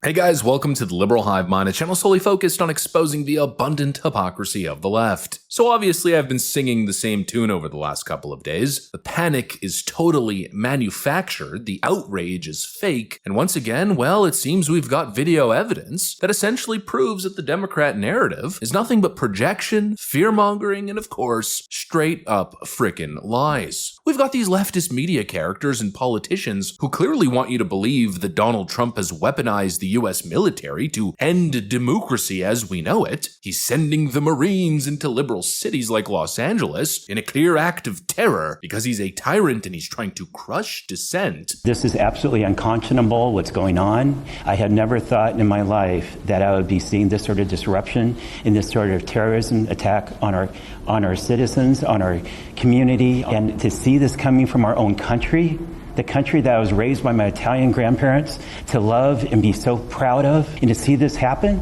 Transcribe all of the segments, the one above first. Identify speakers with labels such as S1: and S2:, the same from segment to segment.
S1: Hey guys, welcome to the Liberal Hive Mind, a channel solely focused on exposing the abundant hypocrisy of the left. So obviously I've been singing the same tune over the last couple of days. The panic is totally manufactured, the outrage is fake, and once again, well, it seems we've got video evidence that essentially proves that the Democrat narrative is nothing but projection, fear-mongering, and of course, straight up frickin' lies. We've got these leftist media characters and politicians who clearly want you to believe that Donald Trump has weaponized the US military to end democracy as we know it. He's sending the Marines into liberal cities like Los Angeles in a clear act of terror because he's a tyrant and he's trying to crush dissent.
S2: This is absolutely unconscionable, what's going on. I had never thought in my life that I would be seeing this sort of disruption and this sort of terrorism attack on our citizens, on our community, and to see this coming from our own country, the country that I was raised by my Italian grandparents to love and be so proud of, and to see this happen,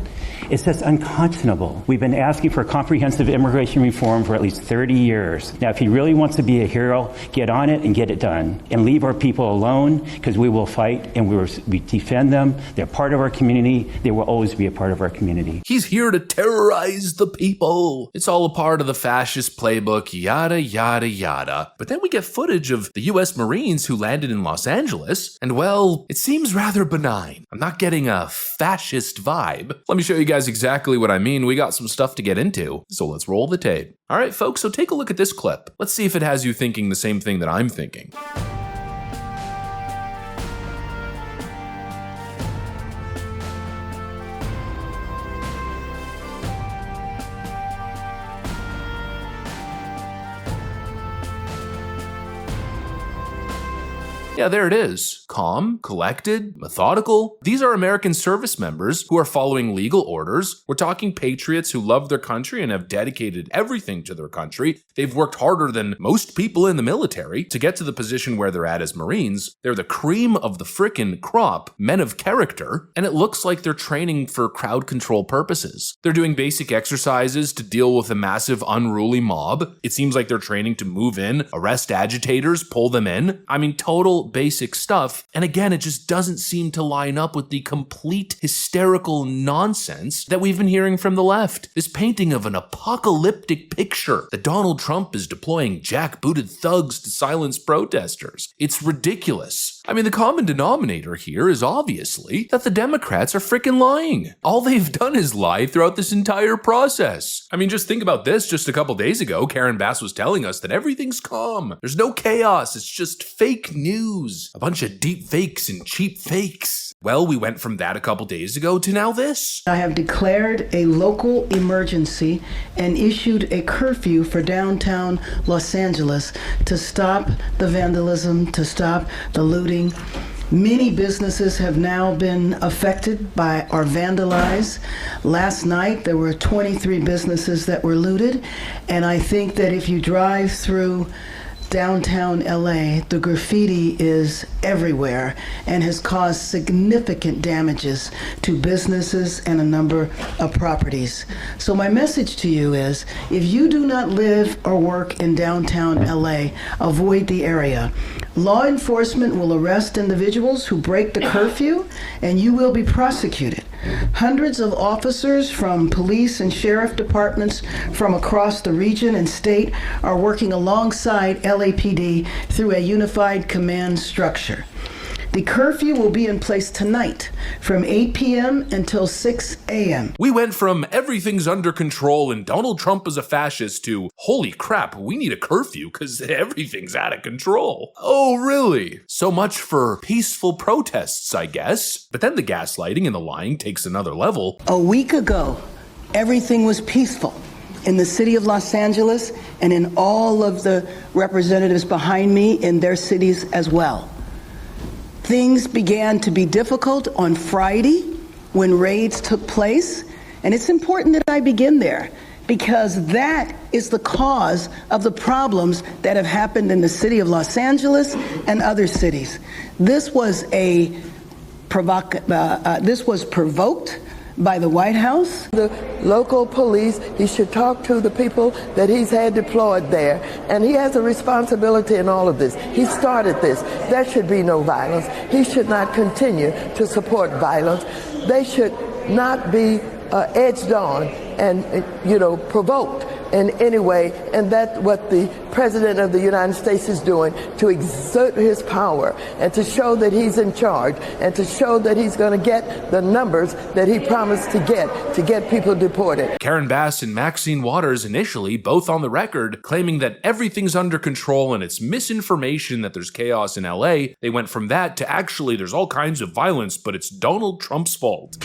S2: it's just unconscionable. We've been asking for comprehensive immigration reform for at least 30 years. Now, if he really wants to be a hero, get on it and get it done. And leave our people alone, because we will fight and we defend them. They're part of our community. They will always be a part of our community.
S1: He's here to terrorize the people. It's all a part of the fascist playbook, yada, yada, yada. But then we get footage of the US Marines who landed in Los Angeles, and well, it seems rather benign. I'm not getting a fascist vibe. Let me show you guys exactly what I mean. We got some stuff to get into, so let's roll the tape. All right, folks, so take a look at this clip. Let's see if it has you thinking the same thing that I'm thinking. Yeah, there it is. Calm, collected, methodical. These are American service members who are following legal orders. We're talking patriots who love their country and have dedicated everything to their country. They've worked harder than most people in the military to get to the position where they're at as Marines. They're the cream of the frickin' crop, men of character, and it looks like they're training for crowd control purposes. They're doing basic exercises to deal with a massive unruly mob. It seems like they're training to move in, arrest agitators, pull them in. I mean, total basic stuff. And again, it just doesn't seem to line up with the complete hysterical nonsense that we've been hearing from the left. This painting of an apocalyptic picture that Donald Trump is deploying jackbooted thugs to silence protesters. It's ridiculous. I mean, the common denominator here is obviously that the Democrats are freaking lying. All they've done is lie throughout this entire process. I mean, just think about this. Just a couple days ago, Karen Bass was telling us that everything's calm. There's no chaos. It's just fake news. A bunch of deep fakes and cheap fakes. Well, we went from that a couple days ago to now this.
S3: I have declared a local emergency and issued a curfew for downtown Los Angeles to stop the vandalism, to stop the looting. Many businesses have now been affected by or vandalized. Last night, there were 23 businesses that were looted, and I think that if you drive through downtown LA, the graffiti is everywhere and has caused significant damages to businesses and a number of properties. So my message to you is, if you do not live or work in downtown LA, avoid the area. Law enforcement will arrest individuals who break the curfew, and you will be prosecuted. Hundreds of officers from police and sheriff departments from across the region and state are working alongside LAPD through a unified command structure. The curfew will be in place tonight from 8 p.m. until 6 a.m.
S1: We went from everything's under control and Donald Trump is a fascist to holy crap, we need a curfew because everything's out of control. Oh, really? So much for peaceful protests, I guess. But then the gaslighting and the lying takes another level.
S3: A week ago, everything was peaceful in the city of Los Angeles and in all of the representatives behind me in their cities as well. Things began to be difficult on Friday when raids took place, and it's important that I begin there because that is the cause of the problems that have happened in the city of Los Angeles and other cities. This was provoked by the White House.
S4: The local police, he should talk to the people that he's had deployed there, and he has a responsibility in all of this. He started this. There should be no violence. He should not continue to support violence. They should not be edged on and, provoked in any way, and that's what the President of the United States is doing, to exert his power and to show that he's in charge and to show that he's going to get the numbers that he promised to get people deported.
S1: Karen Bass and Maxine Waters initially both on the record claiming that everything's under control and it's misinformation that there's chaos in LA. They went from that to actually there's all kinds of violence, but it's Donald Trump's fault.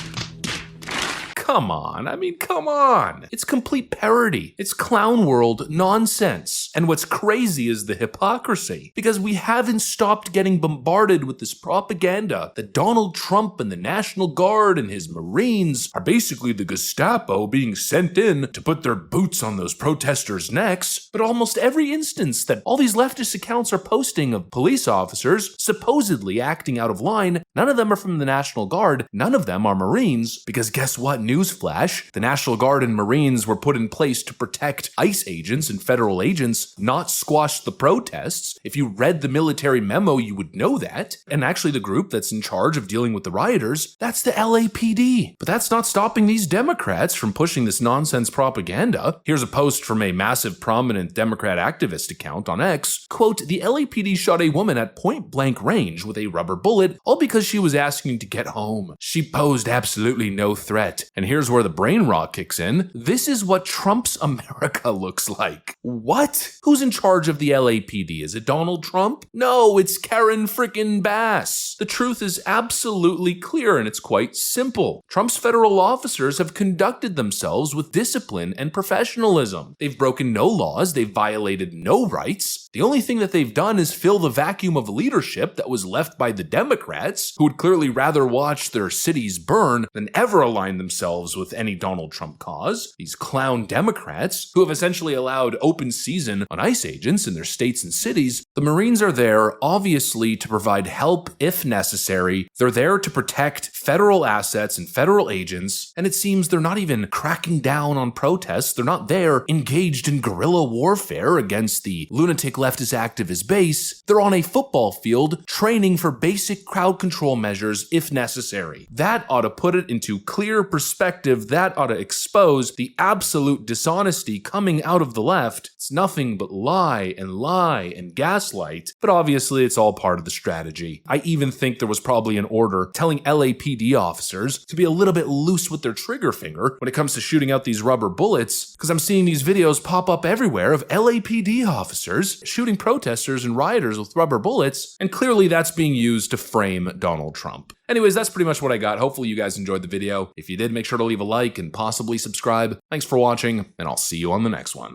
S1: Come on. It's complete parody. It's clown world nonsense. And what's crazy is the hypocrisy, because we haven't stopped getting bombarded with this propaganda that Donald Trump and the National Guard and his Marines are basically the Gestapo being sent in to put their boots on those protesters' necks. But almost every instance that all these leftist accounts are posting of police officers supposedly acting out of line, none of them are from the National Guard, none of them are Marines, because guess what? Newsflash, the National Guard and Marines were put in place to protect ICE agents and federal agents, not squash the protests. If you read the military memo, you would know that. And actually the group that's in charge of dealing with the rioters, that's the LAPD. But that's not stopping these Democrats from pushing this nonsense propaganda. Here's a post from a massive prominent Democrat activist account on X. Quote, the LAPD shot a woman at point blank range with a rubber bullet, all because she was asking to get home. She posed absolutely no threat. And here's where the brain rot kicks in. This is what Trump's America looks like. What? Who's in charge of the LAPD? Is it Donald Trump? No, it's Karen frickin' Bass. The truth is absolutely clear and it's quite simple. Trump's federal officers have conducted themselves with discipline and professionalism. They've broken no laws, they've violated no rights. The only thing that they've done is fill the vacuum of leadership that was left by the Democrats, who would clearly rather watch their cities burn than ever align themselves with any Donald Trump cause. These clown Democrats, who have essentially allowed open season on ICE agents in their states and cities. The Marines are there, obviously, to provide help if necessary. They're there to protect federal assets and federal agents, and it seems they're not even cracking down on protests. They're not there engaged in guerrilla warfare against the lunatic leftist activist base. They're on a football field training for basic crowd control measures if necessary. That ought to put it into clear perspective. That ought to expose the absolute dishonesty coming out of the left. It's nothing but lie and gaslight, but obviously it's all part of the strategy. I even think there was probably an order telling LAPD officers to be a little bit loose with their trigger finger when it comes to shooting out these rubber bullets, because I'm seeing these videos pop up everywhere of LAPD officers shooting protesters and rioters with rubber bullets, and clearly that's being used to frame Donald Trump. Anyways, that's pretty much what I got. Hopefully you guys enjoyed the video. If you did, make sure to leave a like and possibly subscribe. Thanks for watching, and I'll see you on the next one.